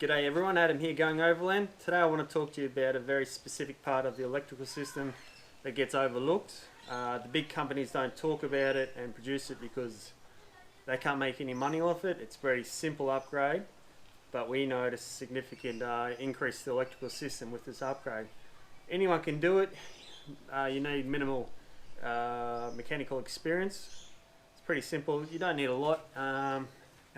G'day everyone, Adam here going Overland. Today I want to talk to you about a very specific part of the electrical system that gets overlooked. The big companies don't talk about it and produce it because they can't make any money off it. It's a very simple upgrade, but we notice a significant increase to the electrical system with this upgrade. Anyone can do it. You need minimal mechanical experience. It's pretty simple. You don't need a lot, and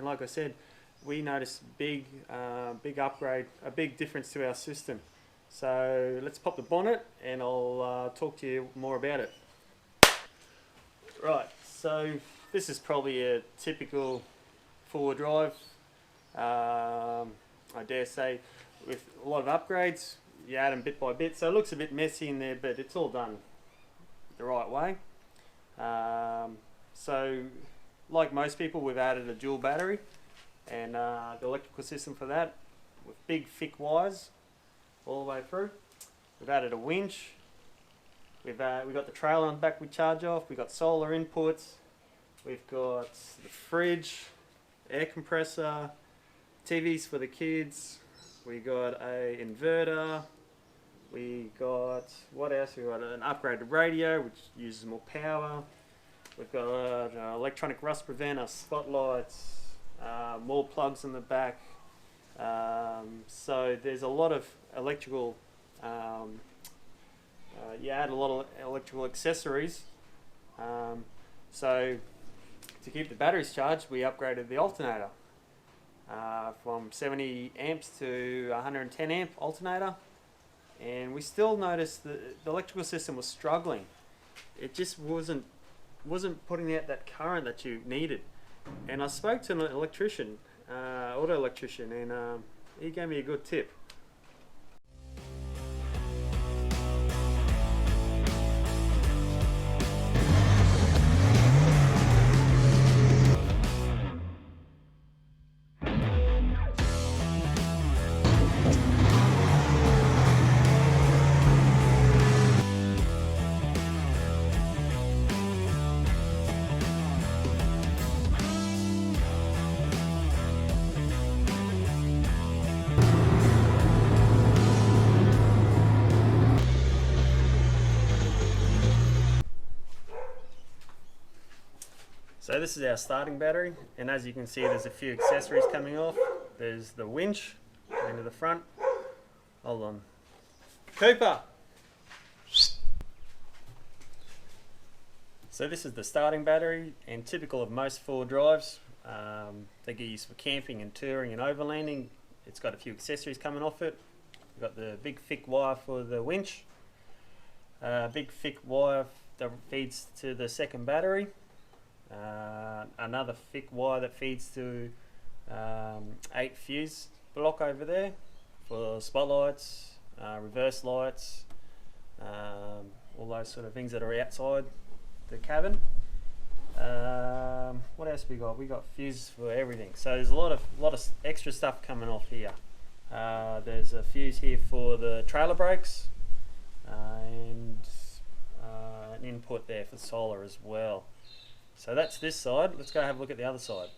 like I said, we notice big upgrade, a big difference to our system. So let's pop the bonnet and I'll talk to you more about it. Right, so this is probably a typical four-wheel drive, I dare say, with a lot of upgrades. You add them bit by bit, so it looks a bit messy in there, but it's all done the right way. So like most people, we've added a dual battery and the electrical system for that with big thick wires all the way through. We've added a winch. We've got the trailer on the back we charge off. We've got solar inputs. We've got the fridge, air compressor, TVs for the kids. We got a inverter. We got, what else? We got an upgraded radio which uses more power. We've got an electronic rust preventer, spotlights, more plugs in the back. So there's a lot of electrical, you add a lot of electrical accessories. So to keep the batteries charged, we upgraded the alternator from 70 amps to 110 amp alternator, and we still noticed the electrical system was struggling. It just wasn't putting out that current that you needed. And I spoke to an electrician, auto electrician, and he gave me a good tip. So this is our starting battery, and as you can see there's a few accessories coming off. There's the winch into the front. Hold on. Cooper! So this is the starting battery, and typical of most four drives, they get used for camping and touring and overlanding. It's got a few accessories coming off it. We've got the big thick wire for the winch, big thick wire that feeds to the second battery. Another thick wire that feeds to 8 fuse block over there for spotlights, reverse lights, all those sort of things that are outside the cabin. What else we got? We got fuses for everything. So there's a lot of extra stuff coming off here. There's a fuse here for the trailer brakes, and an input there for solar as well. So that's this side. Let's go have a look at the other side.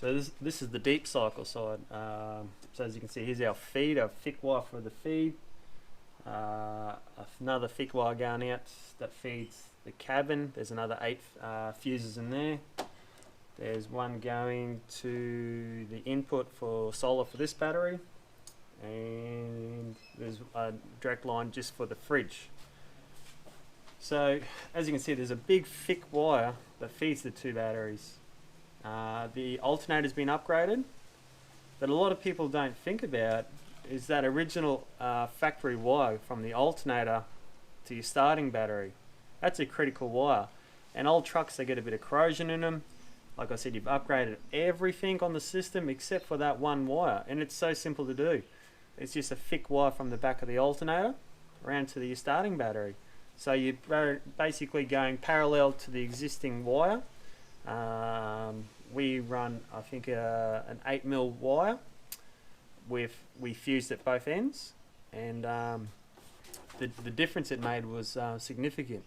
So this is the deep cycle side. So as you can see, here's our feed, our thick wire for the feed. Another thick wire going out that feeds the cabin. There's another 8 fuses in there. There's one going to the input for solar for this battery. And there's a direct line just for the fridge. So as you can see, there's a big thick wire that feeds the two batteries. The alternator's been upgraded, but a lot of people don't think about is that original factory wire from the alternator to your starting battery. That's a critical wire, and old trucks, they get a bit of corrosion in them. Like I said, you've upgraded everything on the system except for that one wire, and it's so simple to do. It's just a thick wire from the back of the alternator around to your starting battery. So you're basically going parallel to the existing wire. We run, I think, an 8mm wire. We fused at both ends, and the difference it made was significant.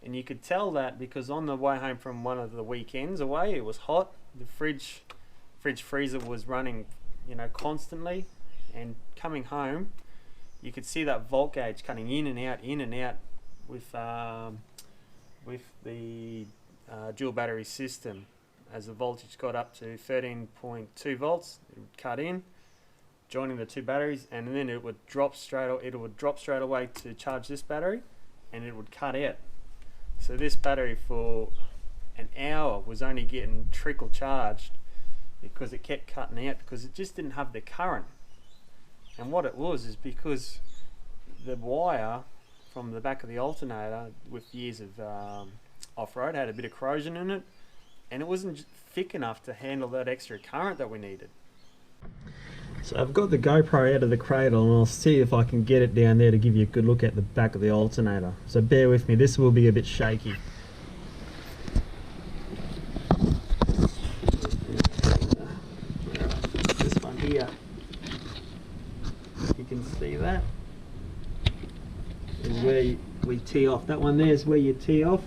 And you could tell that because on the way home from one of the weekends away, it was hot. The fridge freezer was running you know, constantly, and coming home you could see that volt gauge cutting in and out with the dual battery system. As the voltage got up to 13.2 volts, it would cut in, joining the two batteries, and then it would drop straight away to charge this battery, and it would cut out. So this battery for an hour was only getting trickle charged because it kept cutting out because it just didn't have the current. And what it was is because the wire from the back of the alternator, with years of off-road, had a bit of corrosion in it, and it wasn't thick enough to handle that extra current that we needed. So I've got the GoPro out of the cradle, and I'll see if I can get it down there to give you a good look at the back of the alternator. So bear with me, this will be a bit shaky. This one here, you can see that is where we tee off. That one there is where you tee off.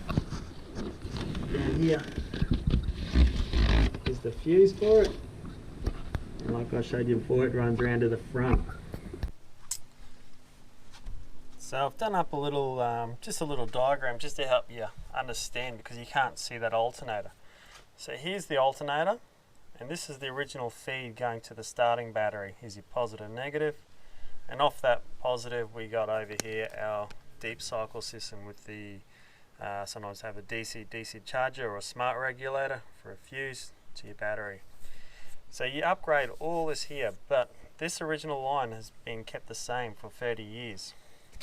Down here is the fuse for it. And like I showed you before, it runs around to the front. So I've done up a little, just a little diagram just to help you understand, because you can't see that alternator. So here's the alternator, and this is the original feed going to the starting battery. Here's your positive and negative, and off that positive we got over here our deep cycle system with the sometimes have a DC charger or a smart regulator for a fuse to your battery. So you upgrade all this here, but this original line has been kept the same for 30 years.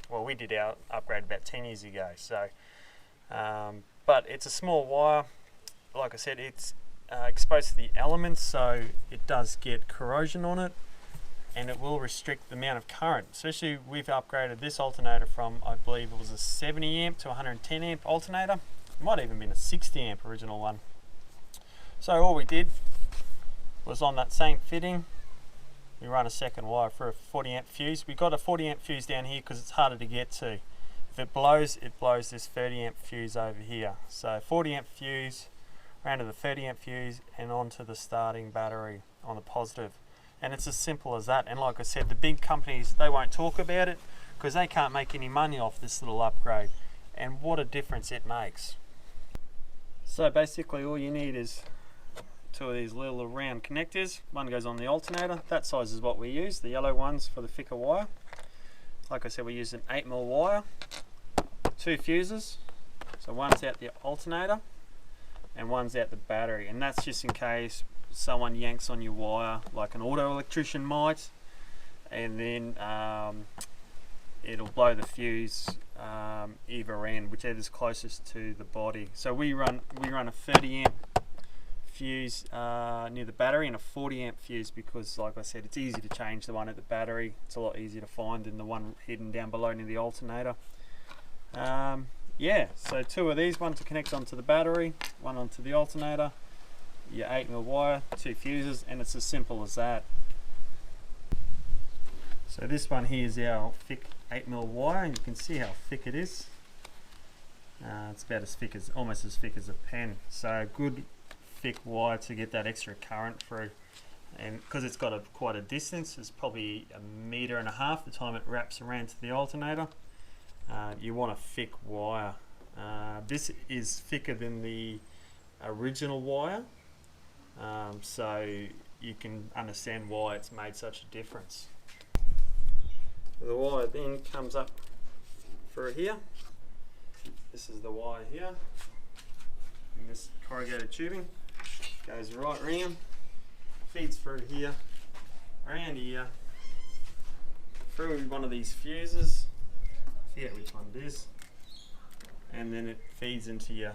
Well, we did our upgrade about 10 years ago. So, but it's a small wire. Like I said, it's exposed to the elements, so it does get corrosion on it, and it will restrict the amount of current. Especially, we've upgraded this alternator from, I believe it was a 70 amp to 110 amp alternator. It might have even been a 60 amp original one. So all we did was on that same fitting, we run a second wire for a 40 amp fuse. We got a 40 amp fuse down here because it's harder to get to. If it blows this 30 amp fuse over here. So 40 amp fuse, around to the 30 amp fuse, and onto the starting battery on the positive. And it's as simple as that. And like I said, the big companies, they won't talk about it because they can't make any money off this little upgrade. And what a difference it makes. So basically all you need is two of these little round connectors. One goes on the alternator. That size is what we use, the yellow ones for the thicker wire. Like I said, we use an 8mm wire, two fuses. So one's out the alternator and one's out the battery, and that's just in case someone yanks on your wire like an auto electrician might, and then it'll blow the fuse either end, whichever's closest to the body. So we run a 30 amp fuse near the battery and a 40 amp fuse because, like I said, it's easy to change the one at the battery. It's a lot easier to find than the one hidden down below near the alternator. Yeah, so two of these, one to connect onto the battery, one onto the alternator, your 8mm wire, two fuses, and it's as simple as that. So this one here is our thick 8mm wire, and you can see how thick it is. It's about as thick as, almost as thick as a pen. So good thick wire to get that extra current through, and because it's got quite a distance, it's probably 1.5 meters the time it wraps around to the alternator. You want a thick wire. This is thicker than the original wire, so you can understand why it's made such a difference. The wire then comes up through here. This is the wire here, and this corrugated tubing goes right round, feeds through here, around here, through one of these fuses, I forget which one it is, and then it feeds into your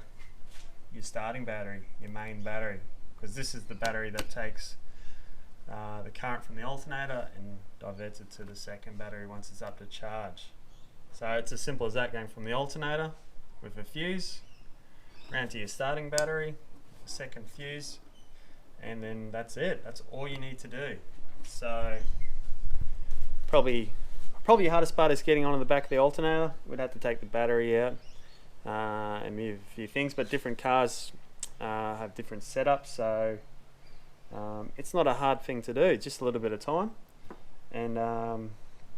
starting battery, your main battery, because this is the battery that takes the current from the alternator and diverts it to the second battery once it's up to charge. So it's as simple as that, going from the alternator with a fuse round to your starting battery, second fuse, and then that's it. That's all you need to do. So probably the hardest part is getting onto the back of the alternator. We'd have to take the battery out and move a few things, but different cars have different setups, so It's not a hard thing to do, just a little bit of time. And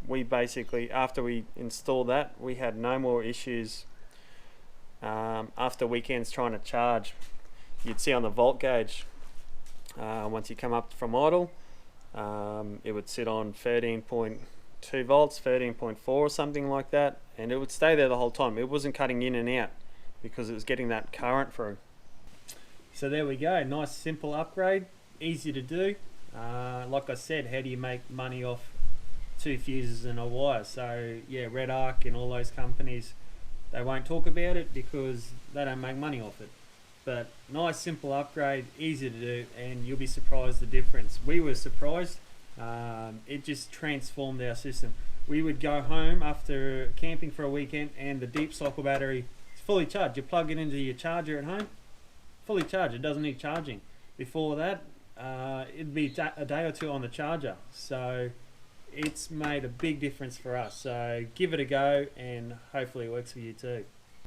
we basically, after we installed that, we had no more issues. After weekends trying to charge, you'd see on the volt gauge, once you come up from idle, it would sit on 13.2 volts, 13.4 or something like that, and it would stay there the whole time. It wasn't cutting in and out because it was getting that current through. So there we go, nice simple upgrade, easy to do. Like I said, how do you make money off 2 fuses and a wire? So yeah, Red Arc and all those companies, they won't talk about it because they don't make money off it. But nice simple upgrade, easy to do, and you'll be surprised the difference. We were surprised. It just transformed our system. We would go home after camping for a weekend and the deep cycle battery is fully charged. You plug it into your charger at home, fully charged, it doesn't need charging. Before that, it'd be a day or two on the charger. So it's made a big difference for us. So give it a go and hopefully it works for you too.